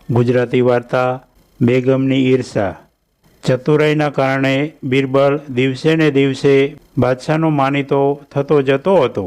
ગુજરાતી વાર્તા બેગમની ઈર્ષા। ચતુરાઈના કારણે બિરબલ દિવસે ને દિવસે બાદશાહનો માનીતો થતો જતો હતો।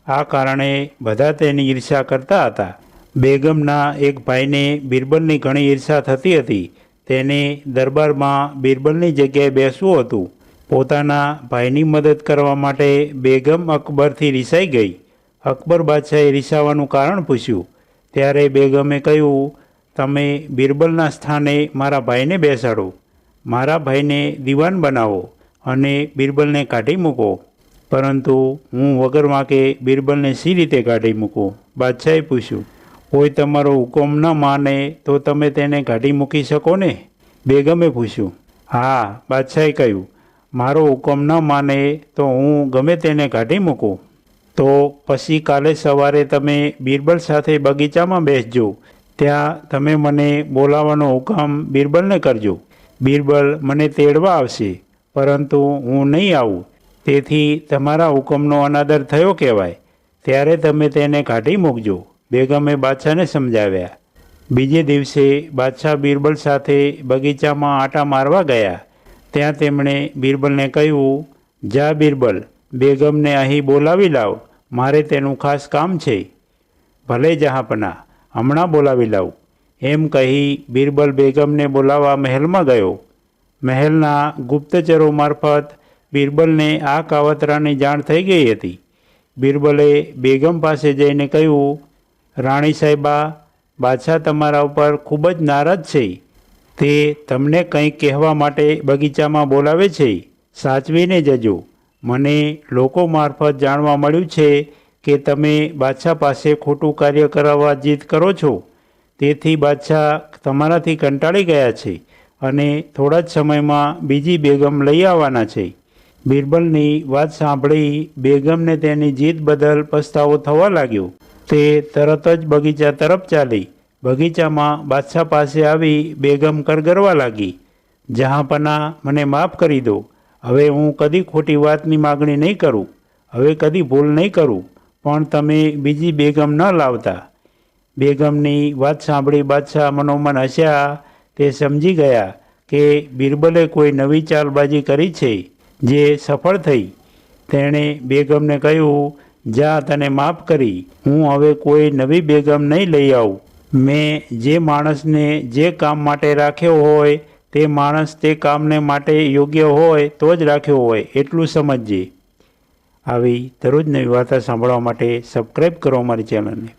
આ કારણે બધા તેની ઈર્ષા કરતા હતા। બેગમના એક ભાઈને બિરબલની ઘણી ઈર્ષા થતી હતી। તેને દરબારમાં બિરબલની જગ્યાએ બેસવું હતું। પોતાના ભાઈની મદદ કરવા માટે બેગમ અકબરથી રિસાઈ ગઈ। અકબર બાદશાહે રિસાવાનું કારણ પૂછ્યું ત્યારે બેગમે કહ્યું, તમે બિરબલના સ્થાને મારા ભાઈને બેસાડો, મારા ભાઈને દીવાન બનાવો અને બિરબલને કાઢી મૂકો। પરંતુ હું વગર વાંકે બિરબલને સી રીતે કાઢી મૂકું? બાદશાહે પૂછ્યું। કોઈ તમારો હુકમ ન માને તો તમે તેને કાઢી મૂકી શકો ને? બેગમે પૂછ્યું। હા, બાદશાહે કહ્યું, મારો હુકમ ન માને તો હું ગમે તેને કાઢી મૂકું। તો પછી કાલે સવારે તમે બિરબલ સાથે બગીચામાં બેસજો। ત્યાં તમે મને બોલાવવાનો હુકમ બિરબલને કરજો। બિરબલ મને તેડવા આવશે, પરંતુ હું નહીં આવું, તેથી તમારા હુકમનો અનાદર થયો કહેવાય। ત્યારે તમે તેને કાઢી મૂકજો। બેગમે બાદશાહને સમજાવ્યા। બીજે દિવસે બાદશાહ બિરબલ સાથે બગીચામાં આંટા મારવા ગયા। ત્યાં તેમણે બિરબલને કહ્યું, જા બિરબલ, બેગમને અહીં બોલાવી લાવ, મારે તેનું ખાસ કામ છે। ભલે જહાંપનાહ, હમણાં બોલાવી લાવું, એમ કહી બિરબલ બેગમને બોલાવવા મહેલમાં ગયો। મહેલના ગુપ્તચરો મારફત બિરબલને આ કાવતરાની જાણ થઈ ગઈ હતી। બિરબલે બેગમ પાસે જઈને કહ્યું, રાણી સાહેબા, બાદશાહ તમારા ઉપર ખૂબ જ નારાજ છે। તે તમને કંઈક કહેવા માટે બગીચામાં બોલાવે છે, સાચવીને જજો। મને લોકો મારફત જાણવા મળ્યું છે કે તમે બાદશાહ પાસે ખોટું કાર્ય કરાવવા જીદ કરો છો। તેથી બાદશાહ તમારાથી કંટાળી ગયા છે અને થોડા જ સમયમાં બીજી બેગમ લઈ આવવાના છે। બિરબલની વાત સાંભળી બેગમને તેની જીદ બદલ પસ્તાવો થવા લાગ્યો। તે તરત જ બગીચા તરફ ચાલી। બગીચામાં બાદશાહ પાસે આવી બેગમ કરગરવા લાગી, જહાંપનાહ, મને માફ કરી દો। હવે હું કદી ખોટી વાતની માગણી નહીં કરું, હવે કદી ભૂલ નહીં કરું, પણ તમે બીજી બેગમ ન લાવતા। બેગમની વાત સાંભળી બાદશાહ મનોમન હસ્યા। તે સમજી ગયા કે બિરબલે કોઈ નવી ચાલબાજી કરી છે જે સફળ થઈ। તેણે બેગમને કહ્યું, જા, તને માફ કરી, હું હવે કોઈ નવી બેગમ નહીં લઈ આવું। મેં જે માણસને જે કામ માટે રાખ્યો હોય તે માણસ તે કામને માટે યોગ્ય હોય તો જ રાખ્યો હોય, એટલું સમજજે। આવી દરરોજ નવી વાર્તા સાંભળવા માટે સબસ્ક્રાઈબ કરો અમારી ચેનલને।